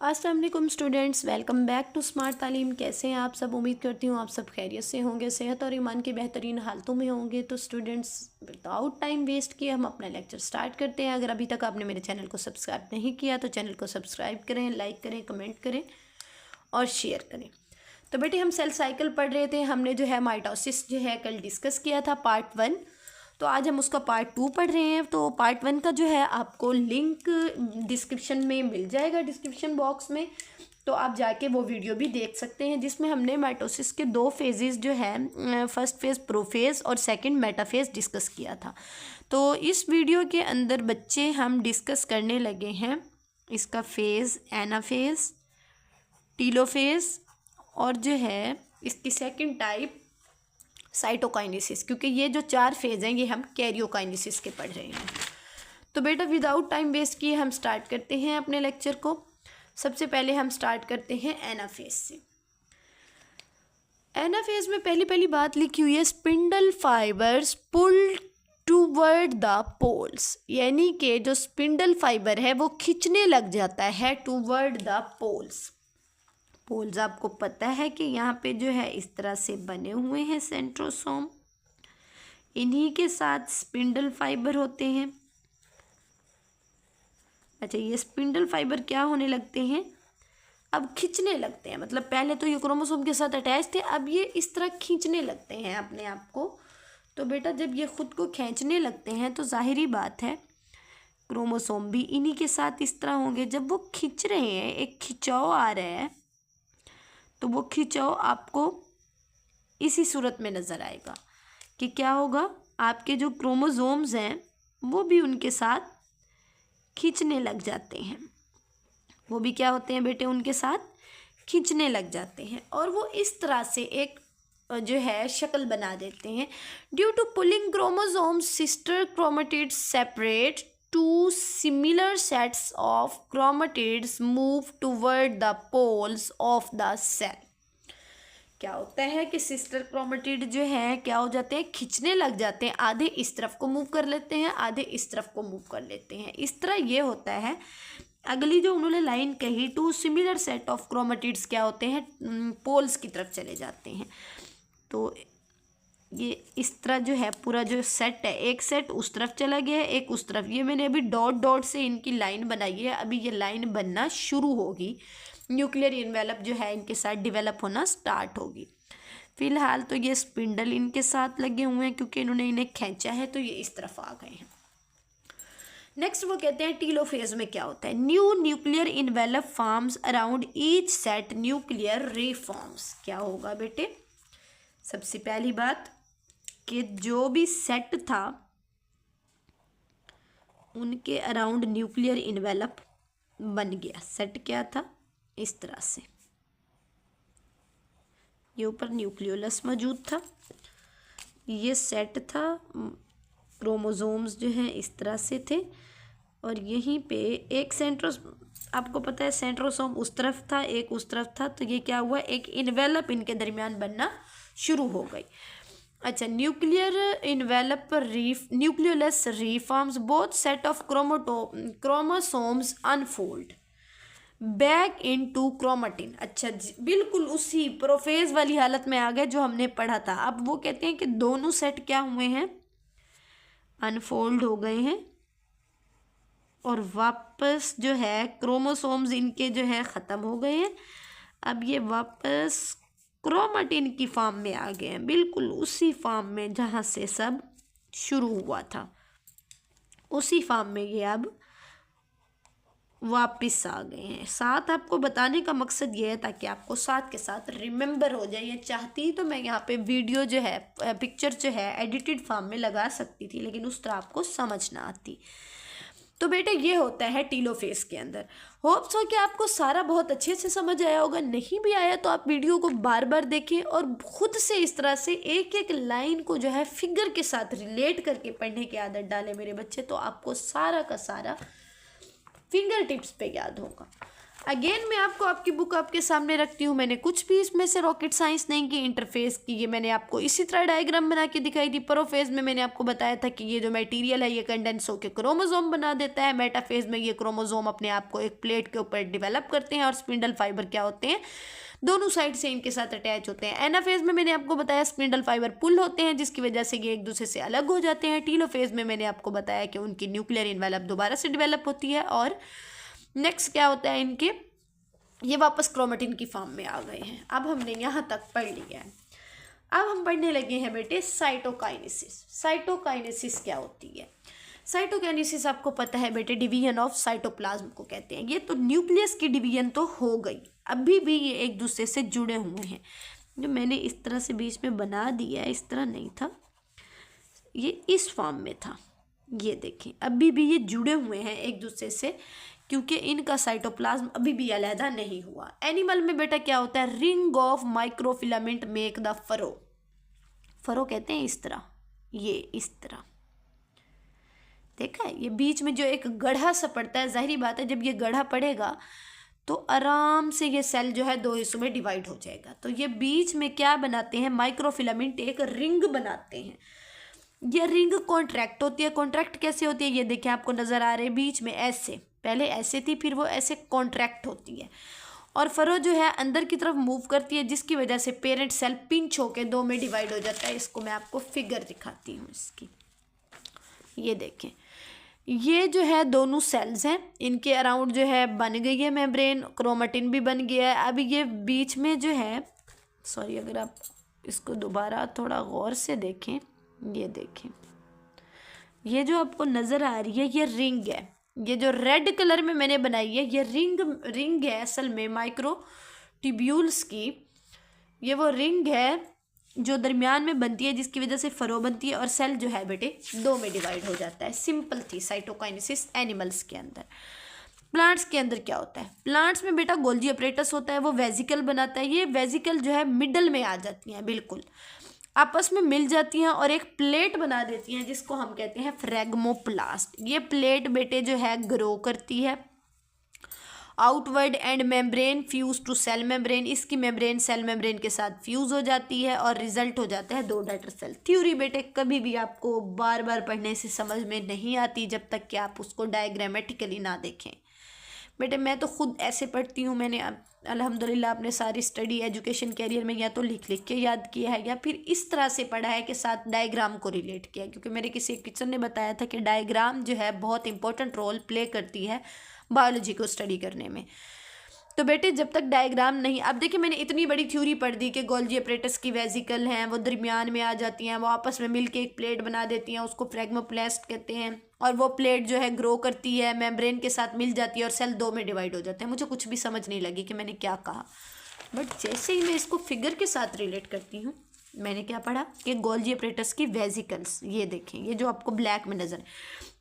अस्सलाम वालेकुम students, welcome back to smart Taleem. कैसे हैं आप सब? उम्मीद करती हूँ आप सब खैरियत से होंगे, सेहत और ईमान की बेहतरीन हालतों में होंगे। तो स्टूडेंट्स, विदाउट टाइम वेस्ट किए हम अपना लेक्चर स्टार्ट करते हैं। अगर अभी तक आपने मेरे चैनल को सब्सक्राइब नहीं किया तो चैनल को सब्सक्राइब करें, लाइक करें, कमेंट करें और शेयर करें। तो बेटे, हम सेल साइकिल पढ़ रहे थे। हमने जो है माइटोसिस जो है कल डिस्कस किया था, पार्ट 1। तो आज हम उसका पार्ट 2 पढ़ रहे हैं। तो पार्ट 1 का जो है आपको लिंक डिस्क्रिप्शन में मिल जाएगा, डिस्क्रिप्शन बॉक्स में। तो आप जाके वो वीडियो भी देख सकते हैं, जिसमें हमने माइटोसिस के 2 फेजेस जो है, फर्स्ट फेज़ प्रोफेज और सेकंड मेटाफेज डिस्कस किया था। तो इस वीडियो के अंदर बच्चे हम डिस्कस करने लगे हैं इसका फेज़ एनाफेज, टीलोफेज और जो है इसकी सेकंड टाइप साइटोकाइनेसिस, क्योंकि ये जो 4 फेज हैं ये हम कैरियोकाइनेसिस के पढ़ रहे हैं। तो बेटा, विदाउट टाइम वेस्ट किए हम स्टार्ट करते हैं अपने लेक्चर को। सबसे पहले हम स्टार्ट करते हैं एनाफेज से। एनाफेज में पहली बात लिखी हुई है, spindle fibres pull toward the poles, यानी कि जो स्पिंडल फाइबर है वो खींचने लग जाता है टूवर्ड द पोल्स। पोल्स आपको पता है कि यहाँ पे जो है इस तरह से बने हुए हैं सेंट्रोसोम, इन्हीं के साथ स्पिंडल फाइबर होते हैं। अच्छा, ये स्पिंडल फाइबर क्या होने लगते हैं? अब खींचने लगते हैं। मतलब पहले तो ये क्रोमोसोम के साथ अटैच थे, अब ये इस तरह खींचने लगते हैं अपने आप को। तो बेटा, जब ये खुद को खींचने लगते हैं तो जाहिर ही बात है क्रोमोसोम भी इन्हीं के साथ इस तरह होंगे। जब वो खींच रहे हैं, एक खिंचाव आ रहा है, तो वो खिंचाव आपको इसी सूरत में नज़र आएगा कि क्या होगा, आपके जो क्रोमोसोम्स हैं वो भी उनके साथ खींचने लग जाते हैं। वो भी क्या होते हैं बेटे, उनके साथ खींचने लग जाते हैं और वो इस तरह से एक जो है शक्ल बना देते हैं। Due to pulling chromosomes, sister chromatids separate, two similar sets of chromatids move toward the poles of the cell. क्या होता है कि सिस्टर क्रोमेटिड जो है क्या हो जाते हैं, खींचने लग जाते हैं। आधे इस तरफ को मूव कर लेते हैं, आधे इस तरफ को मूव कर लेते हैं। इस तरह ये होता है। अगली जो उन्होंने लाइन कही, two similar set of chromatids क्या होते हैं, पोल्स की तरफ चले जाते हैं। तो ये इस तरह जो है पूरा जो सेट है, एक सेट उस तरफ चला गया है, एक उस तरफ। ये मैंने अभी डॉट डॉट से इनकी लाइन बनाई है, अभी ये लाइन बनना शुरू होगी। न्यूक्लियर इन्वेलप जो है इनके साथ डेवलप होना स्टार्ट होगी। फिलहाल तो ये स्पिंडल इनके साथ लगे हुए हैं, क्योंकि इन्होंने इन्हें खींचा है तो ये इस तरफ आ गए हैं। नेक्स्ट वो कहते हैं टीलोफेज में क्या होता है, new nuclear envelope forms around each set nuclear reforms. क्या होगा बेटे? सबसे पहली बात कि जो भी सेट था उनके अराउंड न्यूक्लियर इन्वेलप बन गया। सेट क्या था? इस तरह से ये ऊपर न्यूक्लियोलस मौजूद था, ये सेट था। क्रोमोसोम्स जो हैं इस तरह से थे और यहीं पे एक आपको पता है सेंट्रोसोम उस तरफ था, एक उस तरफ था। तो ये क्या हुआ, एक इन्वेलप इनके दरमियान बनना शुरू हो गई। अच्छा, nuclear envelope nucleolus reforms both set of chromosomes unfold back into chromatin. अच्छा जी, बिल्कुल उसी प्रोफेज वाली हालत में आ गए जो हमने पढ़ा था। अब वो कहते हैं कि दोनों सेट क्या हुए हैं, अनफोल्ड हो गए हैं और वापस जो है क्रोमोसोम्स इनके जो है ख़त्म हो गए हैं। अब ये वापस क्रोमेटिन की फॉर्म में आ गए हैं, बिल्कुल उसी फॉर्म में जहाँ से सब शुरू हुआ था, उसी फॉर्म में ये अब वापस आ गए हैं। साथ आपको बताने का मकसद ये है ताकि आपको साथ के साथ रिमेंबर हो जाए। ये चाहती तो मैं यहाँ पे वीडियो जो है, पिक्चर जो है एडिटेड फॉर्म में लगा सकती थी, लेकिन उस तरह आपको समझ ना आती। तो बेटे, ये होता है टीलोफेज के अंदर। होप्स हो कि आपको सारा बहुत अच्छे से समझ आया होगा। नहीं भी आया तो आप वीडियो को बार बार देखें और खुद से इस तरह से एक एक लाइन को जो है फिगर के साथ रिलेट करके पढ़ने की आदत डालें मेरे बच्चे, तो आपको सारा का सारा फिंगर टिप्स पे याद होगा। अगेन मैं आपको आपकी बुक आपके सामने रखती हूँ। मैंने कुछ भी इसमें से रॉकेट साइंस नहीं की, इंटरफेस की ये मैंने आपको इसी तरह डायग्राम बना के दिखाई थी। प्रोफेज में मैंने आपको बताया था कि ये जो मटेरियल है ये कंडेंस होकर क्रोमोसोम बना देता है। मेटाफेज में ये क्रोमोसोम अपने आप को एक प्लेट के ऊपर डेवलप करते हैं और स्पिंडल फाइबर क्या होते हैं, दोनों साइड से इनके साथ अटैच होते हैं। एनाफेज में मैंने आपको बताया स्पिंडल फाइबर पुल होते हैं जिसकी वजह से ये एक दूसरे से अलग हो जाते हैं। टीलोफेज में मैंने आपको बताया कि उनकी न्यूक्लियर इन्वेलप दोबारा से डेवलप होती है। और नेक्स्ट क्या होता है इनके, ये वापस क्रोमेटिन की फॉर्म में आ गए हैं। अब हमने यहाँ तक पढ़ लिया है। अब हम पढ़ने लगे हैं बेटे साइटोकाइनेसिस। साइटोकाइनेसिस क्या होती है? साइटोकाइनेसिस आपको पता है बेटे डिवीजन ऑफ साइटोप्लाज्म को कहते हैं। ये तो न्यूक्लियस की डिवीजन तो हो गई, अभी भी ये एक दूसरे से जुड़े हुए हैं। जो मैंने इस तरह से बीच में बना दिया है, इस तरह नहीं था, ये इस फॉर्म में था। ये देखें अभी भी ये जुड़े हुए हैं एक दूसरे से, क्योंकि इनका साइटोप्लाज्म अभी भी अलहदा नहीं हुआ। एनिमल में बेटा क्या होता है, ring of microfilament make the furrow. Furrow कहते हैं इस तरह, ये इस तरह देखा है, ये बीच में जो एक गड्ढा सा पड़ता है, जाहिर बात है जब ये गड्ढा पड़ेगा तो आराम से ये सेल जो है दो हिस्सों में डिवाइड हो जाएगा। तो ये बीच में क्या बनाते हैं, माइक्रोफिलामेंट एक रिंग बनाते हैं। ये रिंग कॉन्ट्रैक्ट होती है। कॉन्ट्रैक्ट कैसे होती है, ये देखिए आपको नज़र आ रहे हैं बीच में ऐसे, पहले ऐसे थी फिर वो ऐसे कॉन्ट्रैक्ट होती है और फरो जो है अंदर की तरफ मूव करती है, जिसकी वजह से पेरेंट सेल पिंच होके दो में डिवाइड हो जाता है। इसको मैं आपको फिगर दिखाती हूँ इसकी। ये देखें, ये जो है दोनों सेल्स हैं, इनके अराउंड जो है बन गई है मेम्ब्रेन, क्रोमेटिन भी बन गया है। अब ये बीच में जो है, सॉरी अगर आप इसको दोबारा थोड़ा गौर से देखें, ये देखें, ये जो आपको नज़र आ रही है ये रिंग है। ये जो रेड कलर में मैंने बनाई है ये रिंग है असल में माइक्रोट्यूब्यूल्स की। ये वो रिंग है जो दरमियान में बनती है, जिसकी वजह से फरो बनती है और सेल जो है बेटे दो में डिवाइड हो जाता है। सिंपल थी साइटोकाइनेसिस एनिमल्स के अंदर। प्लांट्स के अंदर क्या होता है, प्लांट्स में बेटा गोल्जी अपरेटस होता है, वो वेजिकल बनाता है। ये वेजिकल जो है मिडल में आ जाती हैं, बिल्कुल आपस में मिल जाती हैं और एक प्लेट बना देती हैं जिसको हम कहते हैं फ्रेगमोप्लास्ट। ये प्लेट बेटे जो है ग्रो करती है। Outward and membrane fuse to cell membrane, इसकी मेम्ब्रेन सेल मेम्ब्रेन के साथ फ्यूज हो जाती है और रिजल्ट हो जाता है दो डॉटर सेल। थ्योरी बेटे कभी भी आपको बार बार पढ़ने से समझ में नहीं आती जब तक कि आप उसको डायग्रामेटिकली ना देखें। बेटे मैं तो खुद ऐसे पढ़ती हूँ, मैंने अल्हम्दुलिल्लाह अपने सारी स्टडी एजुकेशन कैरियर में या तो लिख लिख के याद किया है या फिर इस तरह से पढ़ा है कि साथ डायग्राम को रिलेट किया, क्योंकि मेरे किसी एक टीचर ने बताया था कि डायग्राम जो है बहुत इंपॉर्टेंट रोल प्ले करती है बायोलॉजी को स्टडी करने में। तो बेटे जब तक डायग्राम नहीं, अब देखिए मैंने इतनी बड़ी थ्योरी पढ़ दी कि गोल्जी अपरेटस की वेजिकल हैं, वो दरमियान में आ जाती हैं, वो आपस में मिलके एक प्लेट बना देती हैं, उसको फ्रेगमोप्लास्ट कहते हैं। और वो प्लेट जो है ग्रो करती है, मेम्ब्रेन के साथ मिल जाती है और सेल दो में डिवाइड हो जाते हैं। मुझे कुछ भी समझ नहीं लगी कि मैंने क्या कहा, बट जैसे ही मैं इसको फिगर के साथ रिलेट करती हूँ, मैंने क्या पढ़ा कि गोल्जी अपरेटस की वेजिकल्स, ये देखें ये जो आपको ब्लैक में नजर,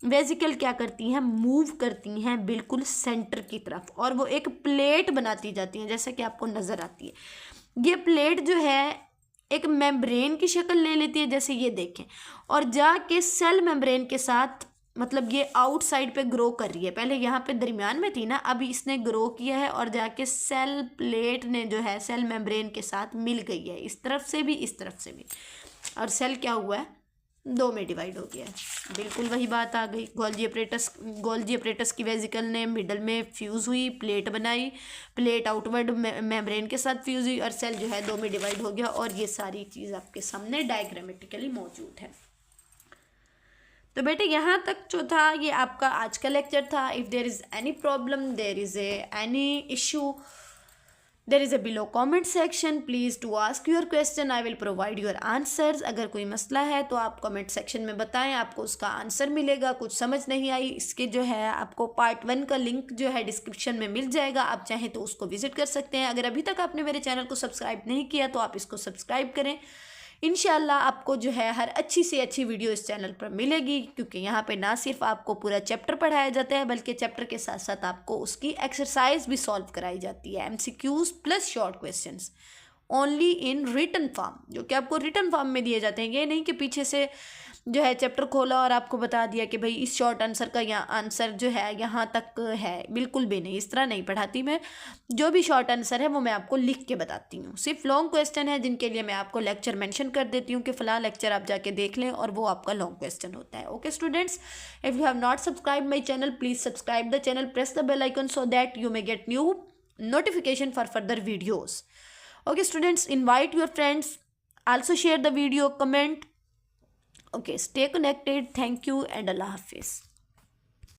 वेजिकल क्या करती हैं, मूव करती हैं बिल्कुल सेंटर की तरफ और वो एक प्लेट बनाती जाती हैं जैसा कि आपको नज़र आती है। ये प्लेट जो है एक मेम्ब्रेन की शक्ल ले लेती है, जैसे ये देखें, और जाके सेल मेम्ब्रेन के साथ, मतलब ये आउटसाइड पे ग्रो कर रही है। पहले यहाँ पे दरमियान में थी ना, अभी इसने ग्रो किया है और जाके सेल प्लेट ने जो है सेल मेम्ब्रेन के साथ मिल गई है, इस तरफ से भी इस तरफ से भी, और सेल क्या हुआ है, दो में डिवाइड हो गया है। बिल्कुल वही बात आ गई। गोल्जी अपरेटस की वेजिकल ने मिडल में फ्यूज़ हुई, प्लेट बनाई, प्लेट आउटवर्ड मेम्ब्रेन के साथ फ्यूज़ हुई और सेल जो है दो में डिवाइड हो गया। और ये सारी चीज़ आपके सामने डायग्रामेटिकली मौजूद है। तो बेटे यहाँ तक जो था ये आपका आज का लेक्चर था। If there is any problem, there is any issue, there is a below comment section, please to ask your question, I will provide your answers। अगर कोई मसला है तो आप कमेंट सेक्शन में बताएं, आपको उसका आंसर मिलेगा। कुछ समझ नहीं आई, इसके जो है आपको पार्ट 1 का लिंक जो है डिस्क्रिप्शन में मिल जाएगा, आप चाहें तो उसको विजिट कर सकते हैं। अगर अभी तक आपने मेरे चैनल को सब्सक्राइब नहीं किया तो आप इसको सब्सक्राइब करें। इंशाल्लाह आपको जो है हर अच्छी से अच्छी वीडियो इस चैनल पर मिलेगी, क्योंकि यहाँ पे ना सिर्फ आपको पूरा चैप्टर पढ़ाया जाता है बल्कि चैप्टर के साथ साथ आपको उसकी एक्सरसाइज भी सॉल्व कराई जाती है, MCQs plus short questions. Only in written form, जो कि आपको रिटन फॉर्म में दिए जाते हैं। ये नहीं कि पीछे से जो है चैप्टर खोला और आपको बता दिया कि भाई इस शॉर्ट आंसर का यहाँ आंसर जो है यहाँ तक है, बिल्कुल भी नहीं, इस तरह नहीं पढ़ाती मैं। जो भी शॉर्ट आंसर है वो मैं आपको लिख के बताती हूँ। सिर्फ लॉन्ग क्वेश्चन है जिनके लिए मैं आपको लेक्चर मेंशन कर देती हूँ कि फ़लाँ लेक्चर आप जाके देख लें, और वो आपका लॉन्ग क्वेश्चन होता है। Okay students, if you have not subscribe my channel, please subscribe the channel, press the bell icon so that you may get new notification for further videos. Okay students, invite your friends, also share the video, comment. Okay, stay connected. Thank you and Allah Hafiz.